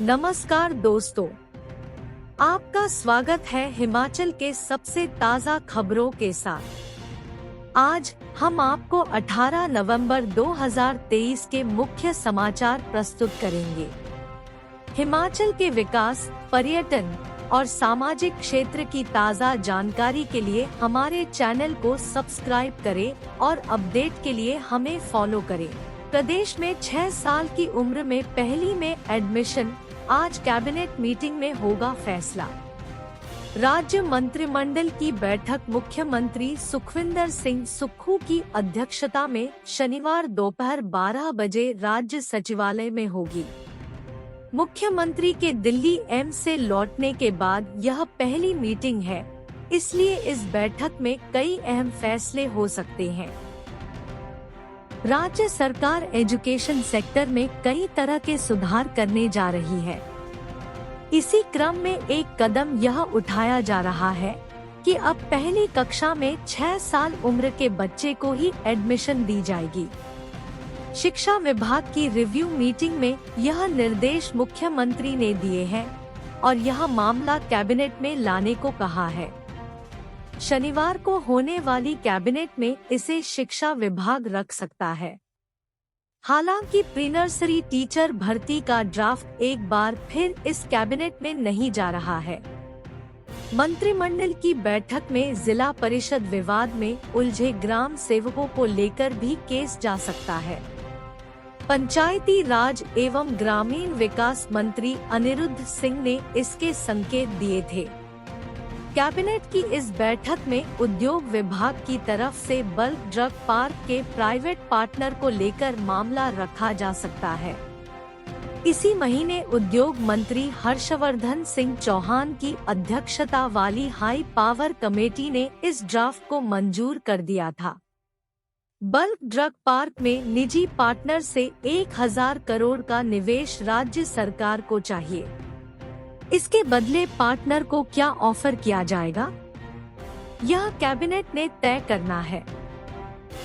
नमस्कार दोस्तों, आपका स्वागत है हिमाचल के सबसे ताज़ा खबरों के साथ। आज हम आपको 18 नवंबर 2023 के मुख्य समाचार प्रस्तुत करेंगे। हिमाचल के विकास, पर्यटन और सामाजिक क्षेत्र की ताज़ा जानकारी के लिए हमारे चैनल को सब्सक्राइब करें और अपडेट के लिए हमें फॉलो करें। प्रदेश में 6 साल की उम्र में पहली में एडमिशन, आज कैबिनेट मीटिंग में होगा फैसला। राज्य मंत्रिमंडल की बैठक मुख्यमंत्री सुखविंदर सिंह सुक्खू की अध्यक्षता में शनिवार दोपहर 12 बजे राज्य सचिवालय में होगी। मुख्यमंत्री के दिल्ली एम्स से लौटने के बाद यह पहली मीटिंग है, इसलिए इस बैठक में कई अहम फैसले हो सकते हैं। राज्य सरकार एजुकेशन सेक्टर में कई तरह के सुधार करने जा रही है। इसी क्रम में एक कदम यह उठाया जा रहा है कि अब पहली कक्षा में 6 साल उम्र के बच्चे को ही एडमिशन दी जाएगी। शिक्षा विभाग की रिव्यू मीटिंग में यह निर्देश मुख्यमंत्री ने दिए हैं और यह मामला कैबिनेट में लाने को कहा है। शनिवार को होने वाली कैबिनेट में इसे शिक्षा विभाग रख सकता है। हालांकि प्री नर्सरी टीचर भर्ती का ड्राफ्ट एक बार फिर इस कैबिनेट में नहीं जा रहा है। मंत्रिमंडल की बैठक में जिला परिषद विवाद में उलझे ग्राम सेवकों को लेकर भी केस जा सकता है। पंचायती राज एवं ग्रामीण विकास मंत्री अनिरुद्ध सिंह ने इसके संकेत दिए थे। कैबिनेट की इस बैठक में उद्योग विभाग की तरफ से बल्क ड्रग पार्क के प्राइवेट पार्टनर को लेकर मामला रखा जा सकता है। इसी महीने उद्योग मंत्री हर्षवर्धन सिंह चौहान की अध्यक्षता वाली हाई पावर कमेटी ने इस ड्राफ्ट को मंजूर कर दिया था। बल्क ड्रग पार्क में निजी पार्टनर से 1000 करोड़ का निवेश राज्य सरकार को चाहिए। इसके बदले पार्टनर को क्या ऑफर किया जाएगा, यह कैबिनेट ने तय करना है।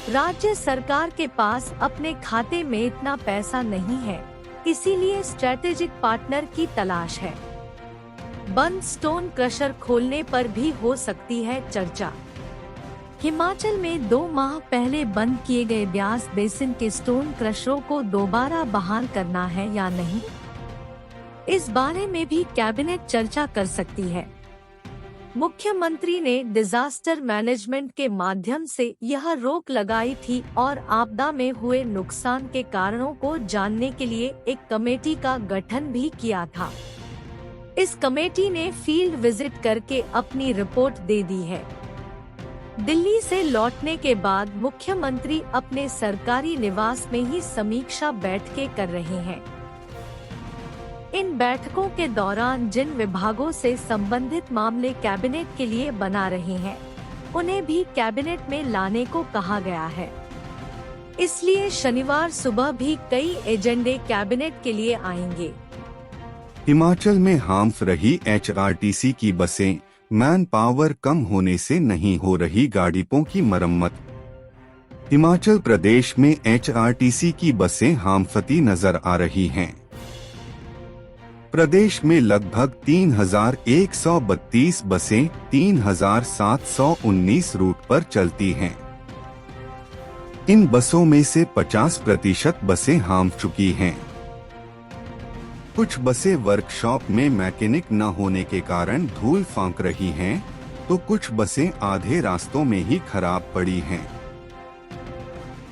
राज्य सरकार के पास अपने खाते में इतना पैसा नहीं है, इसीलिए स्ट्रेटेजिक पार्टनर की तलाश है। बंद स्टोन क्रशर खोलने पर भी हो सकती है चर्चा। हिमाचल में 2 माह पहले बंद किए गए ब्यास बेसिन के स्टोन क्रशरों को दोबारा बहाल करना है या नहीं, इस बारे में भी कैबिनेट चर्चा कर सकती है। मुख्यमंत्री ने डिजास्टर मैनेजमेंट के माध्यम से यह रोक लगाई थी और आपदा में हुए नुकसान के कारणों को जानने के लिए एक कमेटी का गठन भी किया था। इस कमेटी ने फील्ड विजिट करके अपनी रिपोर्ट दे दी है। दिल्ली से लौटने के बाद मुख्यमंत्री अपने सरकारी निवास में ही समीक्षा बैठकें कर रहे हैं। इन बैठकों के दौरान जिन विभागों से संबंधित मामले कैबिनेट के लिए बना रहे हैं, उन्हें भी कैबिनेट में लाने को कहा गया है। इसलिए शनिवार सुबह भी कई एजेंडे कैबिनेट के लिए आएंगे। हिमाचल में हाम्फ रही एचआरटीसी की बसें, मैन पावर कम होने से नहीं हो रही गाड़ियों की मरम्मत। हिमाचल प्रदेश में एचआरटीसी की बसें हाम्फती नजर आ रही हैं। प्रदेश में लगभग 3132 बसें 3719 रूट पर चलती हैं। इन बसों में से 50% बसें हाम्फ चुकी हैं। कुछ बसें वर्कशॉप में मैकेनिक न होने के कारण धूल फांक रही हैं, तो कुछ बसें आधे रास्तों में ही खराब पड़ी हैं।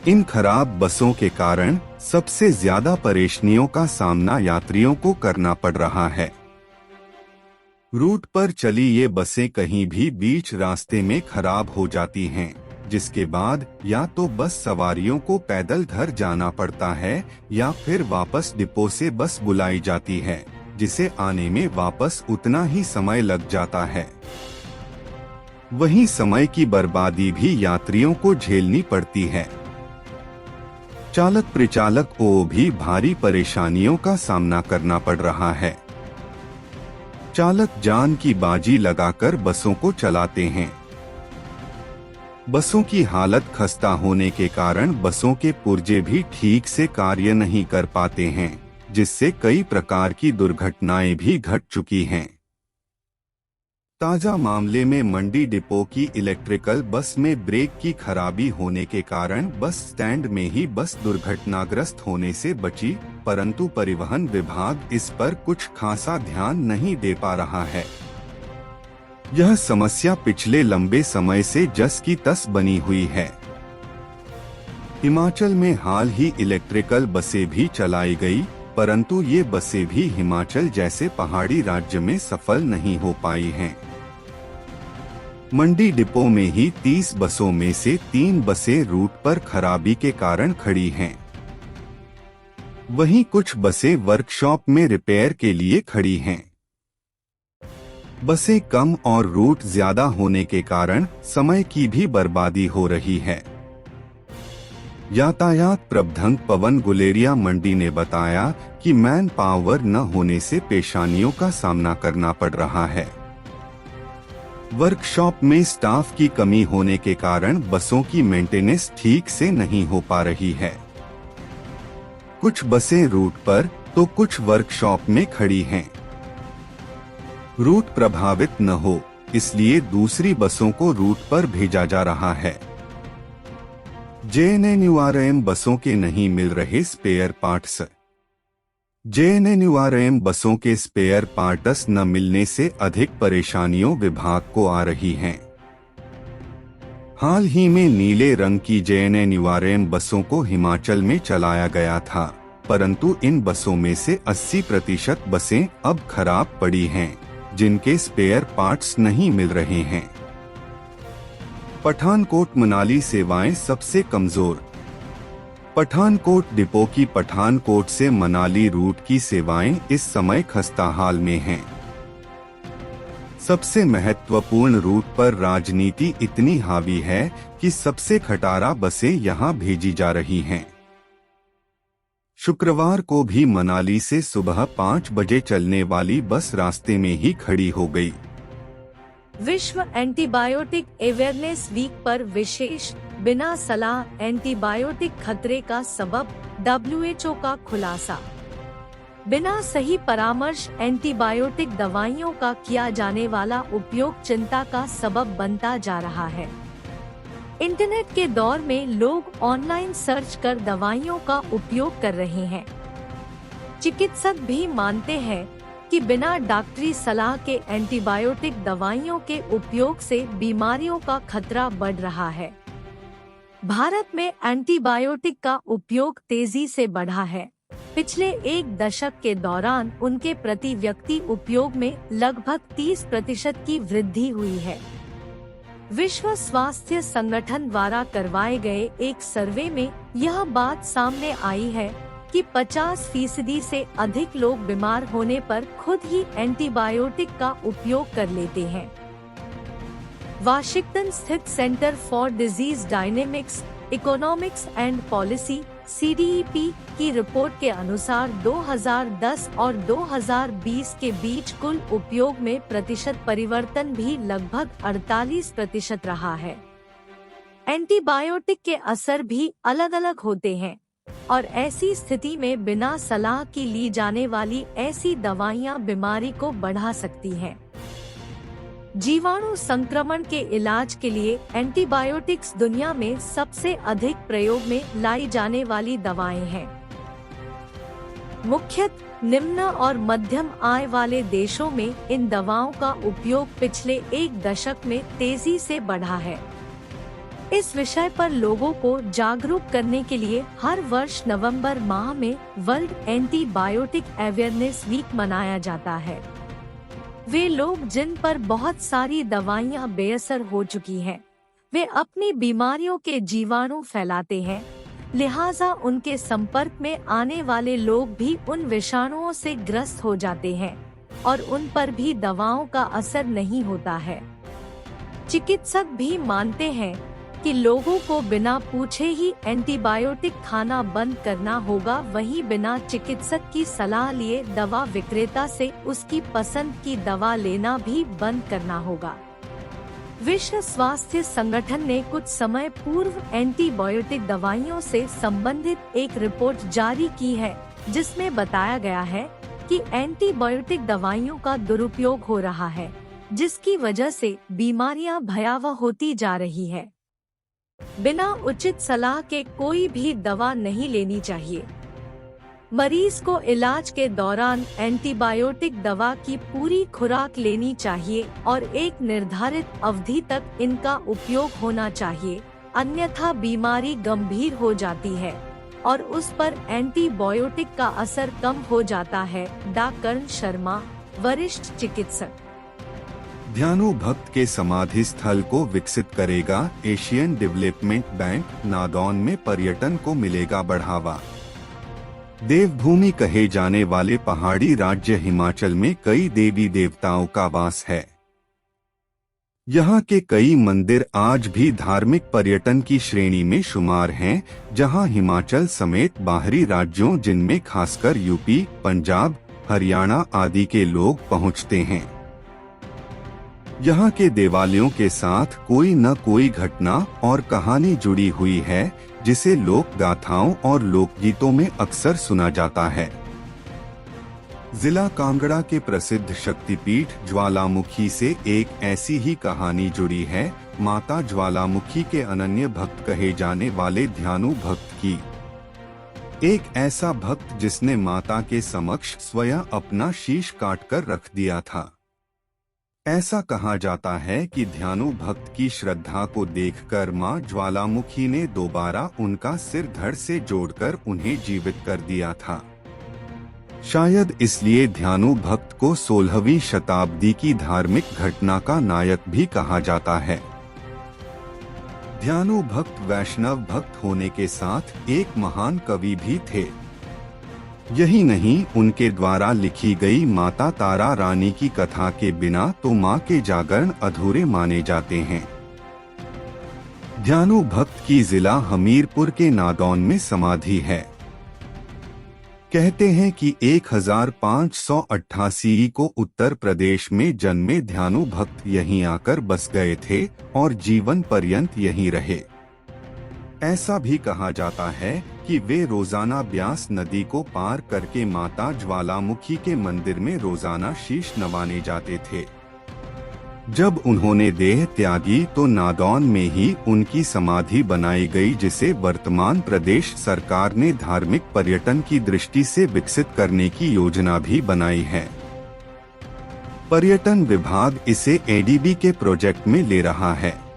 इन खराब बसों के कारण सबसे ज्यादा परेशानियों का सामना यात्रियों को करना पड़ रहा है। रूट पर चली ये बसें कहीं भी बीच रास्ते में खराब हो जाती हैं, जिसके बाद या तो बस सवारियों को पैदल घर जाना पड़ता है या फिर वापस डिपो से बस बुलाई जाती है, जिसे आने में वापस उतना ही समय लग जाता है। वहीं समय की बर्बादी भी यात्रियों को झेलनी पड़ती है। चालक परिचालक को भी भारी परेशानियों का सामना करना पड़ रहा है। चालक जान की बाजी लगाकर बसों को चलाते हैं। बसों की हालत खस्ता होने के कारण बसों के पुर्जे भी ठीक से कार्य नहीं कर पाते हैं, जिससे कई प्रकार की दुर्घटनाएं भी घट चुकी हैं। ताजा मामले में मंडी डिपो की इलेक्ट्रिकल बस में ब्रेक की खराबी होने के कारण बस स्टैंड में ही बस दुर्घटनाग्रस्त होने से बची, परंतु परिवहन विभाग इस पर कुछ खासा ध्यान नहीं दे पा रहा है। यह समस्या पिछले लंबे समय से जस की तस बनी हुई है। हिमाचल में हाल ही इलेक्ट्रिकल बसें भी चलाई गई, परंतु ये बसें भी हिमाचल जैसे पहाड़ी राज्य में सफल नहीं हो पाई हैं। मंडी डिपो में ही 30 बसों में से 3 बसें रूट पर खराबी के कारण खड़ी हैं। वहीं कुछ बसें वर्कशॉप में रिपेयर के लिए खड़ी हैं। बसें कम और रूट ज्यादा होने के कारण समय की भी बर्बादी हो रही है। यातायात प्रबंधक पवन गुलेरिया मंडी ने बताया कि मैन पावर न होने से परेशानियों का सामना करना पड़ रहा है। वर्कशॉप में स्टाफ की कमी होने के कारण बसों की मेंटेनेंस ठीक से नहीं हो पा रही है। कुछ बसें रूट पर तो कुछ वर्कशॉप में खड़ी हैं। रूट प्रभावित न हो इसलिए दूसरी बसों को रूट पर भेजा जा रहा है। JNNURM बसों के नहीं मिल रहे स्पेयर पार्ट्स। JNNURM बसों के स्पेयर पार्ट्स न मिलने से अधिक परेशानियों विभाग को आ रही हैं। हाल ही में नीले रंग की JNNURM बसों को हिमाचल में चलाया गया था, परंतु इन बसों में से 80% बसें अब खराब पड़ी हैं, जिनके स्पेयर पार्ट्स नहीं मिल रहे हैं। पठानकोट मनाली सेवाएं सबसे कमजोर। पठानकोट डिपो की पठानकोट से मनाली रूट की सेवाएं इस समय खस्ताहाल में हैं। सबसे महत्वपूर्ण रूट पर राजनीति इतनी हावी है कि सबसे खटारा बसें यहां भेजी जा रही हैं। शुक्रवार को भी मनाली से सुबह 5 बजे चलने वाली बस रास्ते में ही खड़ी हो गई। विश्व एंटीबायोटिक अवेयरनेस वीक पर विशेष बिना सलाह एंटीबायोटिक खतरे का सबब, WHO का खुलासा। बिना सही परामर्श एंटीबायोटिक दवाइयों का किया जाने वाला उपयोग चिंता का सबब बनता जा रहा है। इंटरनेट के दौर में लोग ऑनलाइन सर्च कर दवाइयों का उपयोग कर रहे हैं। चिकित्सक भी मानते हैं कि बिना डॉक्टरी सलाह के एंटीबायोटिक दवाइयों के उपयोग से बीमारियों का खतरा बढ़ रहा है। भारत में एंटीबायोटिक का उपयोग तेजी से बढ़ा है। पिछले 1 दशक के दौरान उनके प्रति व्यक्ति उपयोग में लगभग 30% की वृद्धि हुई है। विश्व स्वास्थ्य संगठन द्वारा करवाए गए एक सर्वे में यह बात सामने आई है कि 50% से अधिक लोग बीमार होने पर खुद ही एंटीबायोटिक का उपयोग कर लेते हैं। वाशिंगटन स्थित centre for disease dynamics, economics and policy (CDEP) की रिपोर्ट के अनुसार 2010 और 2020 के बीच कुल उपयोग में प्रतिशत परिवर्तन भी लगभग 48% रहा है। एंटीबायोटिक के असर भी अलग अलग होते हैं और ऐसी स्थिति में बिना सलाह की ली जाने वाली ऐसी दवाइयां बीमारी को बढ़ा सकती हैं। जीवाणु संक्रमण के इलाज के लिए एंटीबायोटिक्स दुनिया में सबसे अधिक प्रयोग में लाई जाने वाली दवाएं हैं। मुख्यतः निम्न और मध्यम आय वाले देशों में इन दवाओं का उपयोग पिछले 1 दशक में तेजी से बढ़ा है। इस विषय पर लोगों को जागरूक करने के लिए हर वर्ष नवंबर माह में वर्ल्ड एंटीबायोटिक अवेयरनेस वीक मनाया जाता है। वे लोग जिन पर बहुत सारी दवाइयां बेअसर हो चुकी हैं, वे अपनी बीमारियों के जीवाणु फैलाते हैं, लिहाजा उनके संपर्क में आने वाले लोग भी उन विषाणुओं से ग्रस्त हो जाते हैं और उन पर भी दवाओं का असर नहीं होता है। चिकित्सक भी मानते हैं कि लोगों को बिना पूछे ही एंटीबायोटिक खाना बंद करना होगा, वहीं बिना चिकित्सक की सलाह लिए दवा विक्रेता से उसकी पसंद की दवा लेना भी बंद करना होगा। विश्व स्वास्थ्य संगठन ने कुछ समय पूर्व एंटीबायोटिक दवाइयों से संबंधित एक रिपोर्ट जारी की है, जिसमें बताया गया है कि एंटीबायोटिक दवाइयों का दुरुपयोग हो रहा है, जिसकी वजह से बीमारियां भयावह होती जा रही है। बिना उचित सलाह के कोई भी दवा नहीं लेनी चाहिए। मरीज को इलाज के दौरान एंटीबायोटिक दवा की पूरी खुराक लेनी चाहिए और एक निर्धारित अवधि तक इनका उपयोग होना चाहिए, अन्यथा बीमारी गंभीर हो जाती है और उस पर एंटीबायोटिक का असर कम हो जाता है। डॉ. कर्ण शर्मा, वरिष्ठ चिकित्सक। ध्यानु भक्त के समाधि स्थल को विकसित करेगा एशियन डेवलपमेंट बैंक। नादौन में पर्यटन को मिलेगा बढ़ावा। देवभूमि कहे जाने वाले पहाड़ी राज्य हिमाचल में कई देवी देवताओं का वास है। यहाँ के कई मंदिर आज भी धार्मिक पर्यटन की श्रेणी में शुमार हैं, जहाँ हिमाचल समेत बाहरी राज्यों जिनमें खासकर यूपी, पंजाब, हरियाणा आदि के लोग पहुँचते हैं। यहाँ के देवालयों के साथ कोई न कोई घटना और कहानी जुड़ी हुई है, जिसे लोक गाथाओं और लोकगीतों में अक्सर सुना जाता है। जिला कांगड़ा के प्रसिद्ध शक्तिपीठ ज्वालामुखी से एक ऐसी ही कहानी जुड़ी है। माता ज्वालामुखी के अनन्य भक्त कहे जाने वाले ध्यानु भक्त की। एक ऐसा भक्त जिसने माता के समक्ष स्वयं अपना शीश काटकर रख दिया था। ऐसा कहा जाता है कि ध्यानु भक्त की श्रद्धा को देखकर मां ज्वालामुखी ने दोबारा उनका सिर धड़ से जोड़कर उन्हें जीवित कर दिया था। शायद इसलिए ध्यानु भक्त को 16वीं शताब्दी की धार्मिक घटना का नायक भी कहा जाता है। ध्यानु भक्त वैष्णव भक्त होने के साथ एक महान कवि भी थे। यही नहीं, उनके द्वारा लिखी गई माता तारा रानी की कथा के बिना तो मां के जागरण अधूरे माने जाते हैं। ध्यानु भक्त की जिला हमीरपुर के नादौन में समाधि है। कहते हैं कि 1588 को उत्तर प्रदेश में जन्मे ध्यानु भक्त यहीं आकर बस गए थे और जीवन पर्यंत यहीं रहे। ऐसा भी कहा जाता है कि वे रोजाना ब्यास नदी को पार करके माता ज्वालामुखी के मंदिर में रोजाना शीश नवाने जाते थे। जब उन्होंने देह त्यागी तो नादौन में ही उनकी समाधि बनाई गई, जिसे वर्तमान प्रदेश सरकार ने धार्मिक पर्यटन की दृष्टि से विकसित करने की योजना भी बनाई है। पर्यटन विभाग इसे एडीबी के प्रोजेक्ट में ले रहा है।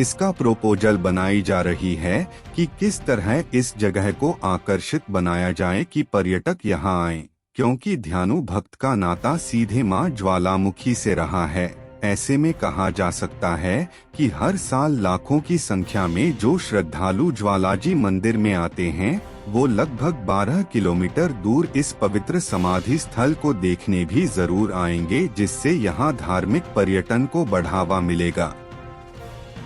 इसका प्रोपोजल बनाई जा रही है कि किस तरह इस जगह को आकर्षित बनाया जाए कि पर्यटक यहाँ आएं, क्योंकि ध्यानु भक्त का नाता सीधे मां ज्वालामुखी से रहा है। ऐसे में कहा जा सकता है कि हर साल लाखों की संख्या में जो श्रद्धालु ज्वालाजी मंदिर में आते हैं, वो लगभग 12 किलोमीटर दूर इस पवित्र समाधि स्थल को देखने भी जरूर आएंगे, जिससे यहाँ धार्मिक पर्यटन को बढ़ावा मिलेगा।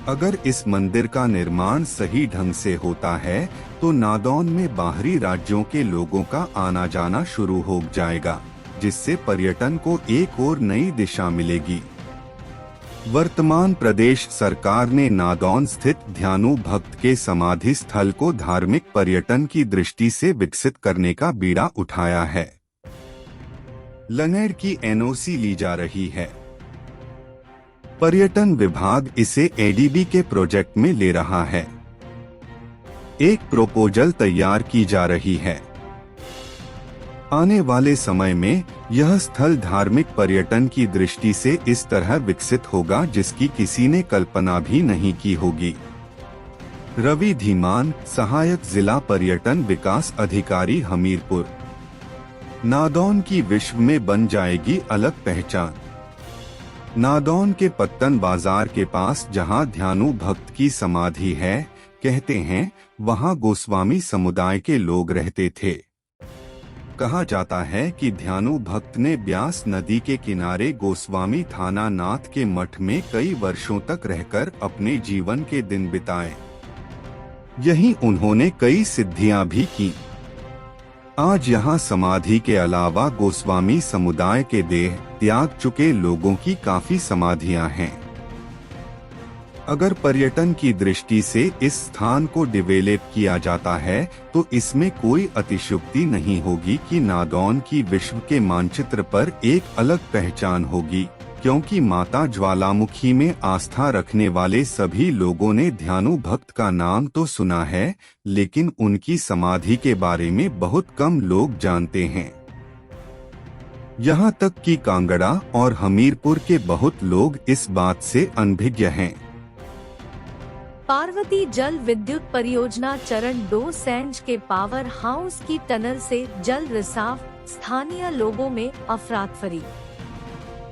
अगर इस मंदिर का निर्माण सही ढंग से होता है तो नादौन में बाहरी राज्यों के लोगों का आना जाना शुरू हो जाएगा, जिससे पर्यटन को एक और नई दिशा मिलेगी। वर्तमान प्रदेश सरकार ने नादौन स्थित ध्यानु भक्त के समाधि स्थल को धार्मिक पर्यटन की दृष्टि से विकसित करने का बीड़ा उठाया है। लनेड की एनओसी ली जा रही है। पर्यटन विभाग इसे एडीबी के प्रोजेक्ट में ले रहा है। एक प्रोपोजल तैयार की जा रही है। आने वाले समय में यह स्थल धार्मिक पर्यटन की दृष्टि से इस तरह विकसित होगा जिसकी किसी ने कल्पना भी नहीं की होगी। रवि धीमान, सहायक जिला पर्यटन विकास अधिकारी, हमीरपुर। नादौन की विश्व में बन जाएगी अलग पहचान। नादौन के पत्तन बाजार के पास जहां ध्यानु भक्त की समाधि है, कहते हैं वहां गोस्वामी समुदाय के लोग रहते थे। कहा जाता है कि ध्यानु भक्त ने ब्यास नदी के किनारे गोस्वामी थाना नाथ के मठ में कई वर्षों तक रहकर अपने जीवन के दिन बिताए। यहीं उन्होंने कई सिद्धियां भी की। आज यहाँ समाधि के अलावा गोस्वामी समुदाय के देह त्याग चुके लोगों की काफी समाधियां हैं। अगर पर्यटन की दृष्टि से इस स्थान को डेवलप किया जाता है तो इसमें कोई अतिशयोक्ति नहीं होगी कि नादौन की विश्व के मानचित्र पर एक अलग पहचान होगी, क्योंकि माता ज्वालामुखी में आस्था रखने वाले सभी लोगों ने ध्यानु भक्त का नाम तो सुना है, लेकिन उनकी समाधि के बारे में बहुत कम लोग जानते हैं। यहाँ तक कि कांगड़ा और हमीरपुर के बहुत लोग इस बात से अनभिज्ञ हैं। पार्वती जल विद्युत परियोजना चरण 2 सैंज के पावर हाउस की टनल से जल रिसाव, स्थानीय लोगों में अफरातफरी।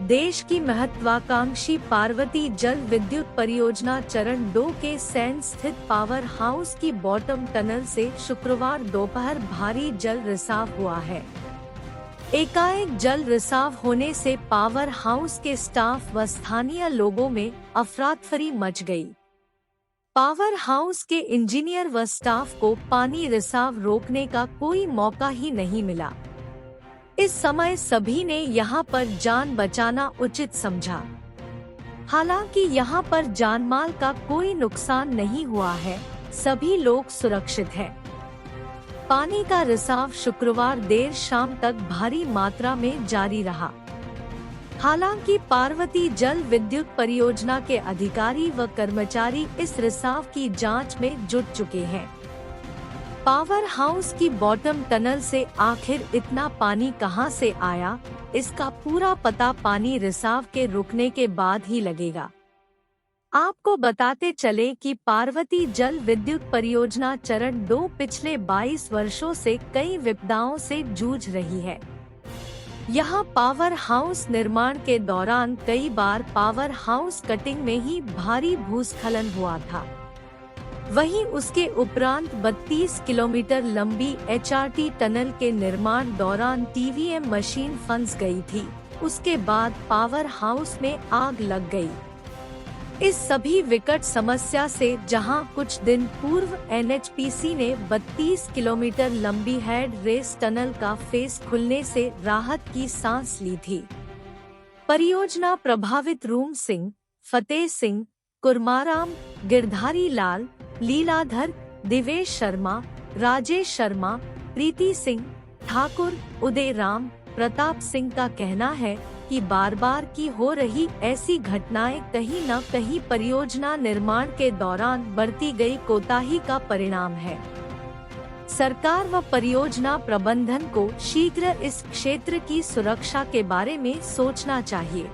देश की महत्वाकांक्षी पार्वती जल विद्युत परियोजना चरण 2 के सैंज स्थित पावर हाउस की बॉटम टनल से शुक्रवार दोपहर भारी जल रिसाव हुआ है। एकाएक जल रिसाव होने से पावर हाउस के स्टाफ व स्थानीय लोगों में अफरातफरी मच गई। पावर हाउस के इंजीनियर व स्टाफ को पानी रिसाव रोकने का कोई मौका ही नहीं मिला। इस समय सभी ने यहाँ पर जान बचाना उचित समझा। हालांकि यहाँ पर जानमाल का कोई नुकसान नहीं हुआ है, सभी लोग सुरक्षित हैं। पानी का रिसाव शुक्रवार देर शाम तक भारी मात्रा में जारी रहा। हालांकि पार्वती जल विद्युत परियोजना के अधिकारी व कर्मचारी इस रिसाव की जांच में जुट चुके हैं। पावर हाउस की बॉटम टनल से आखिर इतना पानी कहां से आया, इसका पूरा पता पानी रिसाव के रुकने के बाद ही लगेगा। आपको बताते चले कि पार्वती जल विद्युत परियोजना चरण 2 पिछले 22 वर्षों से कई विपदाओं से जूझ रही है। यहाँ पावर हाउस निर्माण के दौरान कई बार पावर हाउस कटिंग में ही भारी भूस्खलन हुआ था। वहीं उसके उपरांत 32 किलोमीटर लंबी HRT टनल के निर्माण दौरान TVM मशीन फंस गई थी। उसके बाद पावर हाउस में आग लग गई। इस सभी विकट समस्या से जहां कुछ दिन पूर्व NHPC ने 32 किलोमीटर लंबी हेड रेस टनल का फेस खुलने से राहत की सांस ली थी। परियोजना प्रभावित रूम सिंह, फतेह सिंह, कुरमाराम, गिरधारी लाल, लीलाधर, दिवेश शर्मा, राजेश शर्मा, प्रीति सिंह, ठाकुर, उदय राम, प्रताप सिंह का कहना है कि बार बार की हो रही ऐसी घटनाएं कहीं न कहीं परियोजना निर्माण के दौरान बरती गई कोताही का परिणाम है। सरकार व परियोजना प्रबंधन को शीघ्र इस क्षेत्र की सुरक्षा के बारे में सोचना चाहिए।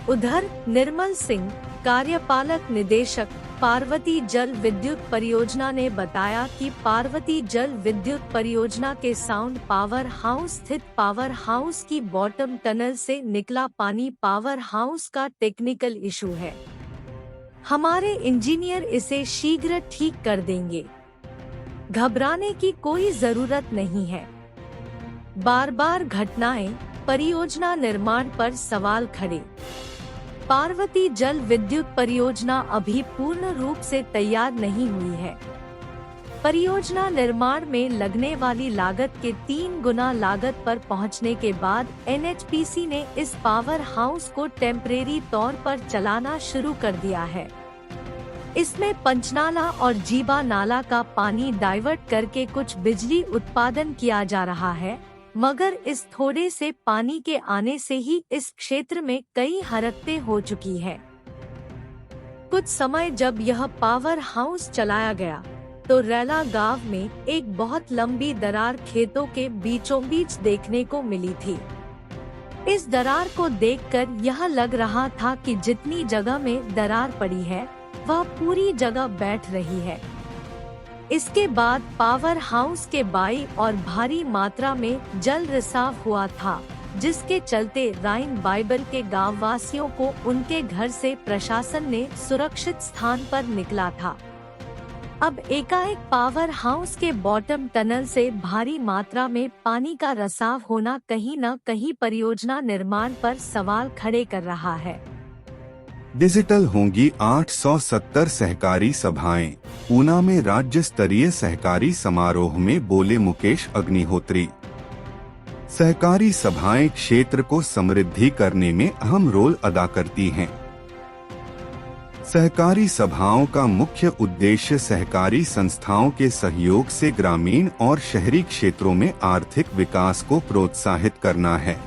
उधर निर्मल सिंह, कार्यपालक निदेशक पार्वती जल विद्युत परियोजना ने बताया कि पार्वती जल विद्युत परियोजना के साउंड पावर हाउस स्थित पावर हाउस की बॉटम टनल से निकला पानी पावर हाउस का टेक्निकल इशू है। हमारे इंजीनियर इसे शीघ्र ठीक कर देंगे। घबराने की कोई जरूरत नहीं है। बार बार घटनाएं, परियोजना निर्माण पर सवाल खड़े। पार्वती जल विद्युत परियोजना अभी पूर्ण रूप से तैयार नहीं हुई है। परियोजना निर्माण में लगने वाली लागत के 3 गुना लागत पर पहुंचने के बाद NHPC ने इस पावर हाउस को टेम्परेरी तौर पर चलाना शुरू कर दिया है। इसमें पंचनाला और जीबा नाला का पानी डाइवर्ट करके कुछ बिजली उत्पादन किया जा रहा है, मगर इस थोड़े से पानी के आने से ही इस क्षेत्र में कई हरकतें हो चुकी है। कुछ समय जब यह पावर हाउस चलाया गया तो रैला गांव में एक बहुत लंबी दरार खेतों के बीचों बीच देखने को मिली थी। इस दरार को देखकर यह लग रहा था कि जितनी जगह में दरार पड़ी है वह पूरी जगह बैठ रही है। इसके बाद पावर हाउस के बाई और भारी मात्रा में जल रिसाव हुआ था, जिसके चलते राइन बाइबल के गाँव वासियों को उनके घर से प्रशासन ने सुरक्षित स्थान पर निकला था। अब एकाएक पावर हाउस के बॉटम टनल से भारी मात्रा में पानी का रिसाव होना कहीं न कहीं परियोजना निर्माण पर सवाल खड़े कर रहा है। डिजिटल होंगी 870 सहकारी सभाएं। ऊना में राज्य स्तरीय सहकारी समारोह में बोले मुकेश अग्निहोत्री। सहकारी सभाएं क्षेत्र को समृद्धि करने में अहम रोल अदा करती हैं। सहकारी सभाओं का मुख्य उद्देश्य सहकारी संस्थाओं के सहयोग से ग्रामीण और शहरी क्षेत्रों में आर्थिक विकास को प्रोत्साहित करना है।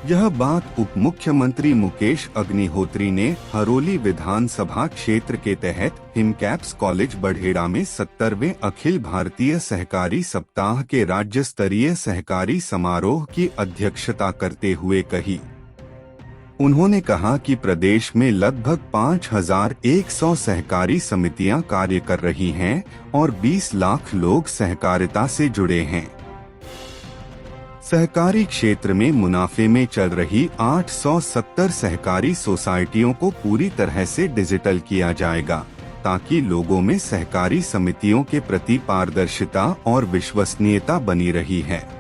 यह बात उप मुख्यमंत्री मुकेश अग्निहोत्री ने हरोली विधानसभा क्षेत्र के तहत हिमकैप्स कॉलेज बढ़ेड़ा में 70वें अखिल भारतीय सहकारी सप्ताह के राज्य स्तरीय सहकारी समारोह की अध्यक्षता करते हुए कही। उन्होंने कहा कि प्रदेश में लगभग 5100 सहकारी समितियां कार्य कर रही हैं और 20 लाख लोग सहकारिता से जुड़े हैं। सहकारी क्षेत्र में मुनाफे में चल रही 870 सहकारी सोसाइटियों को पूरी तरह से डिजिटल किया जाएगा, ताकि लोगों में सहकारी समितियों के प्रति पारदर्शिता और विश्वसनीयता बनी रही है।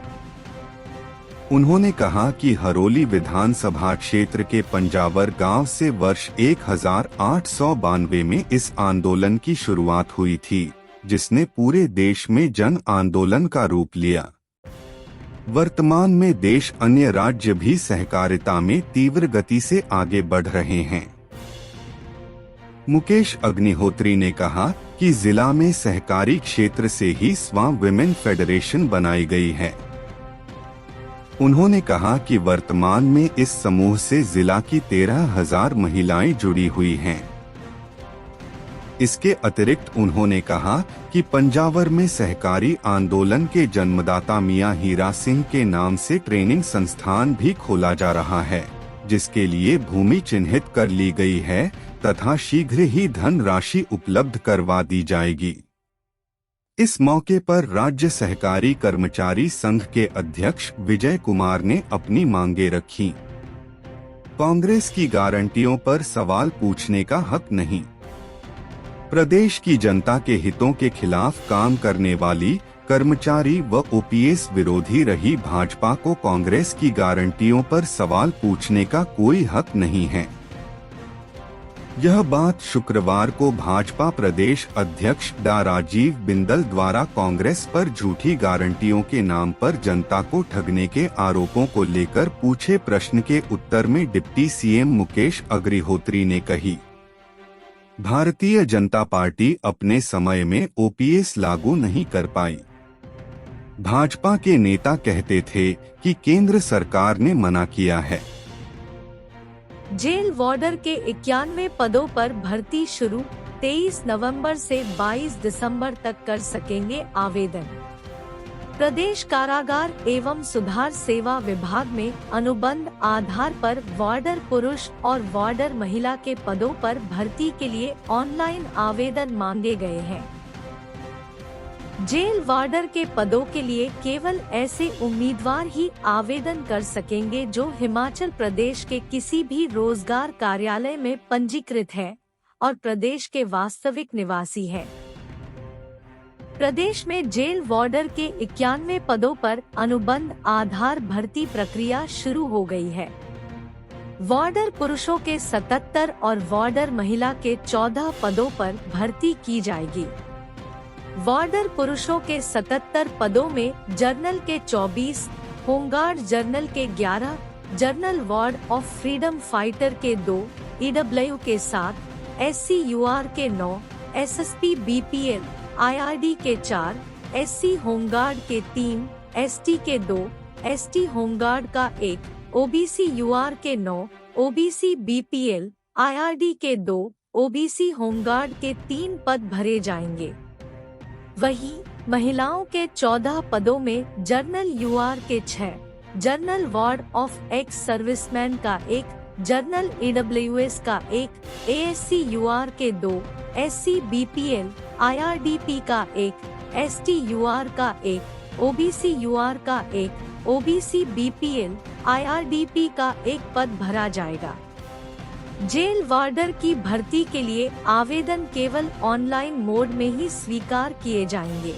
उन्होंने कहा कि हरोली विधानसभा क्षेत्र के पंजावर गांव से वर्ष 1892 में इस आंदोलन की शुरुआत हुई थी, जिसने पूरे देश में जन आंदोलन का रूप लिया। वर्तमान में देश अन्य राज्य भी सहकारिता में तीव्र गति से आगे बढ़ रहे हैं। मुकेश अग्निहोत्री ने कहा कि जिला में सहकारी क्षेत्र से ही स्वाम विमेन फेडरेशन बनाई गई है। उन्होंने कहा कि वर्तमान में इस समूह से जिला की 13,000 महिलाएं जुड़ी हुई हैं। इसके अतिरिक्त उन्होंने कहा कि पंजावर में सहकारी आंदोलन के जन्मदाता मियां हीरा सिंह के नाम से ट्रेनिंग संस्थान भी खोला जा रहा है, जिसके लिए भूमि चिन्हित कर ली गई है तथा शीघ्र ही धनराशि उपलब्ध करवा दी जाएगी। इस मौके पर राज्य सहकारी कर्मचारी संघ के अध्यक्ष विजय कुमार ने अपनी मांगे रखी। कांग्रेस की गारंटियों पर सवाल पूछने का हक नहीं। प्रदेश की जनता के हितों के खिलाफ काम करने वाली कर्मचारी व ओपीएस विरोधी रही भाजपा को कांग्रेस की गारंटियों पर सवाल पूछने का कोई हक नहीं है। यह बात शुक्रवार को भाजपा प्रदेश अध्यक्ष डा राजीव बिंदल द्वारा कांग्रेस पर झूठी गारंटियों के नाम पर जनता को ठगने के आरोपों को लेकर पूछे प्रश्न के उत्तर में डिप्टी सीएम मुकेश अग्निहोत्री ने कही। भारतीय जनता पार्टी अपने समय में ओपीएस लागू नहीं कर पाई। भाजपा के नेता कहते थे कि केंद्र सरकार ने मना किया है। जेल वार्डर के 91 पदों पर भर्ती शुरू, 23 नवंबर से 22 दिसंबर तक कर सकेंगे आवेदन। प्रदेश कारागार एवं सुधार सेवा विभाग में अनुबंध आधार पर वार्डर पुरुष और वार्डर महिला के पदों पर भर्ती के लिए ऑनलाइन आवेदन मांगे गए हैं। जेल वार्डर के पदों के लिए केवल ऐसे उम्मीदवार ही आवेदन कर सकेंगे जो हिमाचल प्रदेश के किसी भी रोजगार कार्यालय में पंजीकृत है और प्रदेश के वास्तविक निवासी है। प्रदेश में जेल वार्डर के 91 पदों पर अनुबंध आधार भर्ती प्रक्रिया शुरू हो गई है। वार्डर पुरुषों के 77 और वार्डर महिला के 14 पदों पर भर्ती की जाएगी। वार्डर पुरुषों के 77 पदों में जर्नल के 24, होमगार्ड जर्नल के 11, journal ward of freedom fighter के 2, ईडब्ल्यू के 7, SCUR के 9, SSP BPL IRD के 4, SC होमगार्ड के 3, ST के 2, ST होमगार्ड का 1, OBC UR के 9, OBC BPL IRD के 2, OBC होमगार्ड के 3 पद भरे जाएंगे। वहीं महिलाओं के 14 पदों में जर्नल UR के 6, journal ward of ex serviceman का 1, जर्नल EWS का 1, ASC UR के 2, SC BPL IRDP का 1, ST UR का 1, OBC UR का 1, OBC BPL IRDP का 1 पद भरा जाएगा। जेल वार्डर की भर्ती के लिए आवेदन केवल ऑनलाइन मोड में ही स्वीकार किए जाएंगे।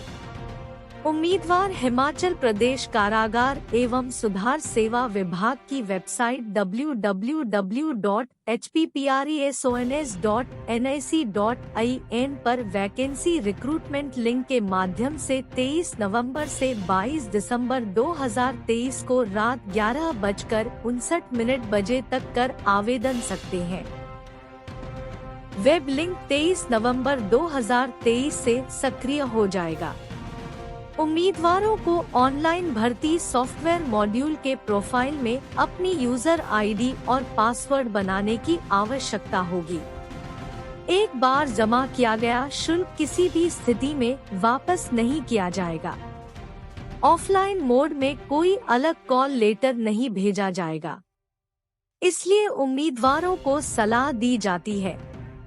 उम्मीदवार हिमाचल प्रदेश कारागार एवं सुधार सेवा विभाग की वेबसाइट www.hppresons.nic.in पर वैकेंसी रिक्रूटमेंट लिंक के माध्यम से 23 नवंबर से 22 दिसंबर 2023 को रात 11:59 बजे तक कर आवेदन सकते हैं। वेब लिंक 23 नवंबर 2023 से सक्रिय हो जाएगा। उम्मीदवारों को ऑनलाइन भर्ती सॉफ्टवेयर मॉड्यूल के प्रोफाइल में अपनी यूजर आईडी और पासवर्ड बनाने की आवश्यकता होगी। एक बार जमा किया गया शुल्क किसी भी स्थिति में वापस नहीं किया जाएगा। ऑफलाइन मोड में कोई अलग कॉल लेटर नहीं भेजा जाएगा। इसलिए उम्मीदवारों को सलाह दी जाती है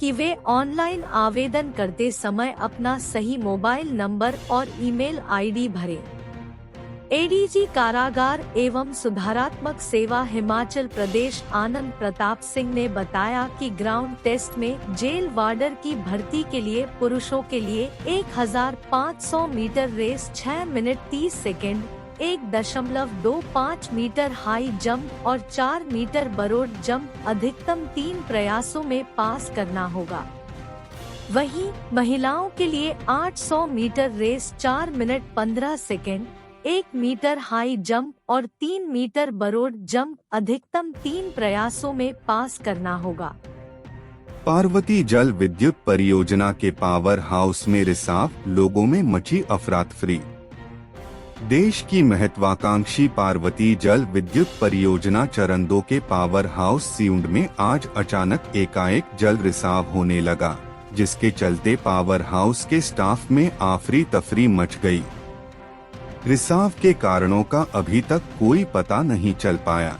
कि वे ऑनलाइन आवेदन करते समय अपना सही मोबाइल नंबर और ईमेल आईडी भरें। एडीजी कारागार एवं सुधारात्मक सेवा हिमाचल प्रदेश आनंद प्रताप सिंह ने बताया कि ग्राउंड टेस्ट में जेल वार्डर की भर्ती के लिए पुरुषों के लिए 1500 metre race 6 minute 30 second, 1.25 metre high jump और 4 मीटर बरोड जंप अधिकतम 3 प्रयासों में पास करना होगा। वहीं महिलाओं के लिए 800 metre race 4 minute 15 second, 1 metre high jump और 3 मीटर बरोड जंप अधिकतम 3 प्रयासों में पास करना होगा। पार्वती जल विद्युत परियोजना के पावर हाउस में रिसाव, लोगों में मची अफरा-तफरी। देश की महत्वाकांक्षी पार्वती जल विद्युत परियोजना चरण 2 के पावर हाउस सिउंड में आज अचानक एकाएक जल रिसाव होने लगा, जिसके चलते पावर हाउस के स्टाफ में आफरी तफरी मच गई। रिसाव के कारणों का अभी तक कोई पता नहीं चल पाया।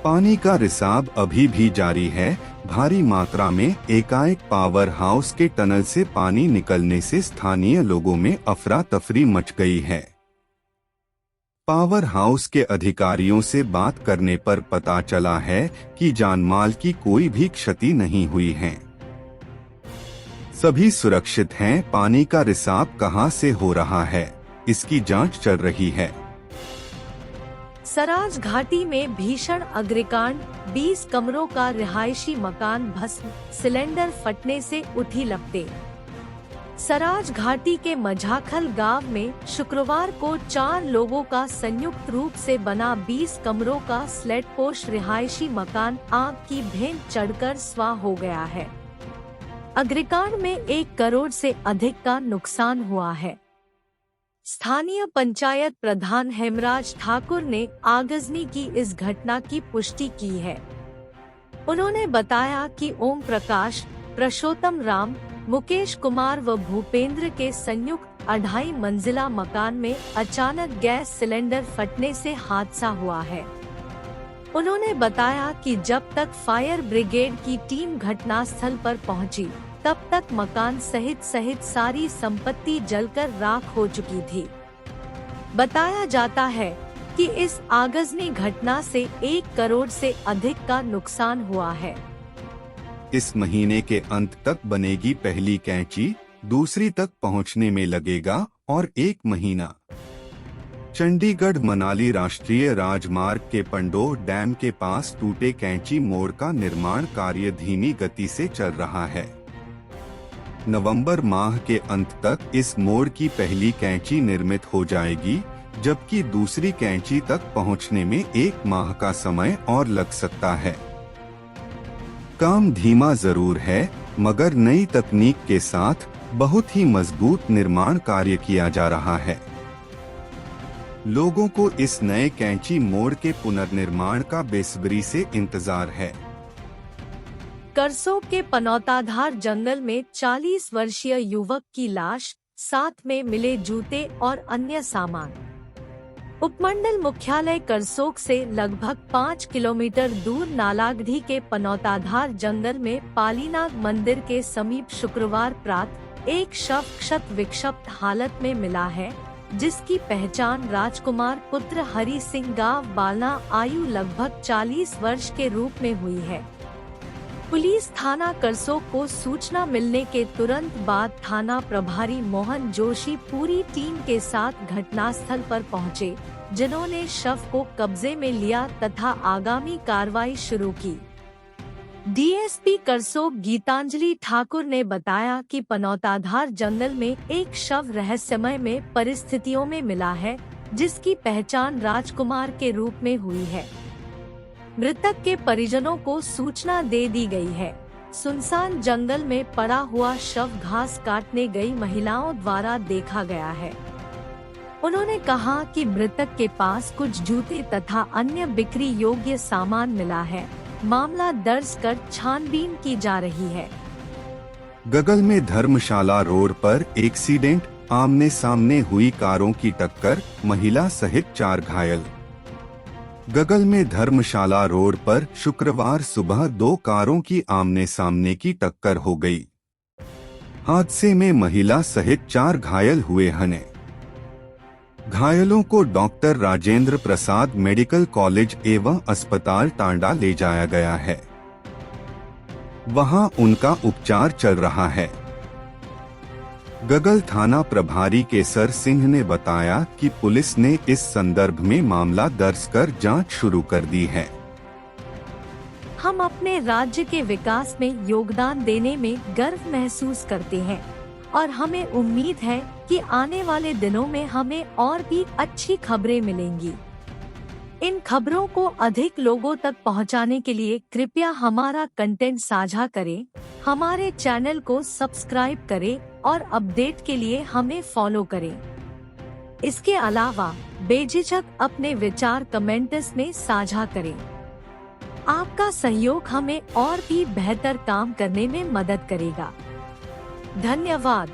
पानी का रिसाव अभी भी जारी है। भारी मात्रा में एकाएक पावर हाउस के टनल से पानी निकलने से स्थानीय लोगों में अफरा तफरी मच गई है। पावर हाउस के अधिकारियों से बात करने पर पता चला है कि जानमाल की कोई भी क्षति नहीं हुई है। सभी सुरक्षित हैं। पानी का रिसाव कहां से हो रहा है, इसकी जांच चल रही है। सराज घाटी में भीषण अग्निकांड, 20 कमरों का रिहायशी मकान भस्म, सिलेंडर फटने से उठी लपटें। सराज घाटी के मझाखल गांव में शुक्रवार को 4 लोगों का संयुक्त रूप से बना 20 कमरों का स्लेट पोश रिहायशी मकान आग की भेंट चढ़कर स्वाह हो गया है। अग्निकांड में 1 करोड़ से अधिक का नुकसान हुआ है। स्थानीय पंचायत प्रधान हेमराज ठाकुर ने आगजनी की इस घटना की पुष्टि की है। उन्होंने बताया कि ओम प्रकाश, पुरुषोत्तम राम, मुकेश कुमार व भूपेंद्र के संयुक्त 2.5 मंजिला मकान में अचानक गैस सिलेंडर फटने से हादसा हुआ है। उन्होंने बताया कि जब तक फायर ब्रिगेड की टीम घटनास्थल पर पहुंची, तब तक मकान सहित सारी संपत्ति जलकर राख हो चुकी थी। बताया जाता है कि इस आगजनी घटना से 1 करोड़ से अधिक का नुकसान हुआ है। इस महीने के अंत तक बनेगी पहली कैंची, दूसरी तक पहुंचने में लगेगा और 1 महीना। चंडीगढ़ मनाली राष्ट्रीय राजमार्ग के पंडोह डैम के पास टूटे कैंची मोड़ का निर्माण कार्य धीमी गति से चल रहा है। नवंबर माह के अंत तक इस मोड़ की पहली कैंची निर्मित हो जाएगी, जबकि दूसरी कैंची तक पहुंचने में 1 माह का समय और लग सकता है। काम धीमा जरूर है, मगर नई तकनीक के साथ बहुत ही मजबूत निर्माण कार्य किया जा रहा है। लोगों को इस नए कैंची मोड़ के पुनर्निर्माण का बेसब्री से इंतजार है। करसोग के पनौताधार जंगल में 40 वर्षीय युवक की लाश, साथ में मिले जूते और अन्य सामान। उपमंडल मुख्यालय करसोग से लगभग 5 किलोमीटर दूर नालागढ़ी के पनौताधार जंगल में पालीनाग मंदिर के समीप शुक्रवार प्रातः एक शव क्षत विक्षत हालत में मिला है, जिसकी पहचान राजकुमार पुत्र हरि सिंह गांव बालना आयु लगभग 40 वर्ष के रूप में हुई है। पुलिस थाना करसोग को सूचना मिलने के तुरंत बाद थाना प्रभारी मोहन जोशी पूरी टीम के साथ घटनास्थल पर पहुंचे, जिन्होंने शव को कब्जे में लिया तथा आगामी कार्रवाई शुरू की। डीएसपी करसोग गीतांजलि ठाकुर ने बताया कि पनौताधार जंगल में एक शव रहस्यमय में परिस्थितियों में मिला है, जिसकी पहचान राजकुमार के रूप में हुई है। मृतक के परिजनों को सूचना दे दी गई है। सुनसान जंगल में पड़ा हुआ शव घास काटने गई महिलाओं द्वारा देखा गया है। उन्होंने कहा कि मृतक के पास कुछ जूते तथा अन्य बिक्री योग्य सामान मिला है। मामला दर्ज कर छानबीन की जा रही है। गगल में धर्मशाला रोड पर एक्सीडेंट, आमने सामने हुई कारों की टक्कर, महिला सहित 4 घायल। गगल में धर्मशाला रोड पर शुक्रवार सुबह 2 कारों की आमने सामने की टक्कर हो गई। हादसे में महिला सहित 4 घायल हुए हैं। घायलों को doctor Rajendra Prasad medical college एवं अस्पताल टांडा ले जाया गया है। वहां उनका उपचार चल रहा है। गगल थाना प्रभारी केसर सिंह ने बताया कि पुलिस ने इस संदर्भ में मामला दर्ज कर जांच शुरू कर दी है। हम अपने राज्य के विकास में योगदान देने में गर्व महसूस करते हैं और हमें उम्मीद है कि आने वाले दिनों में हमें और भी अच्छी खबरें मिलेंगी। इन खबरों को अधिक लोगों तक पहुंचाने के लिए कृपया हमारा कंटेंट साझा करें, हमारे चैनल को सब्सक्राइब करें और अपडेट के लिए हमें फॉलो करें। इसके अलावा बेझिझक अपने विचार कमेंट्स में साझा करें। आपका सहयोग हमें और भी बेहतर काम करने में मदद करेगा। धन्यवाद।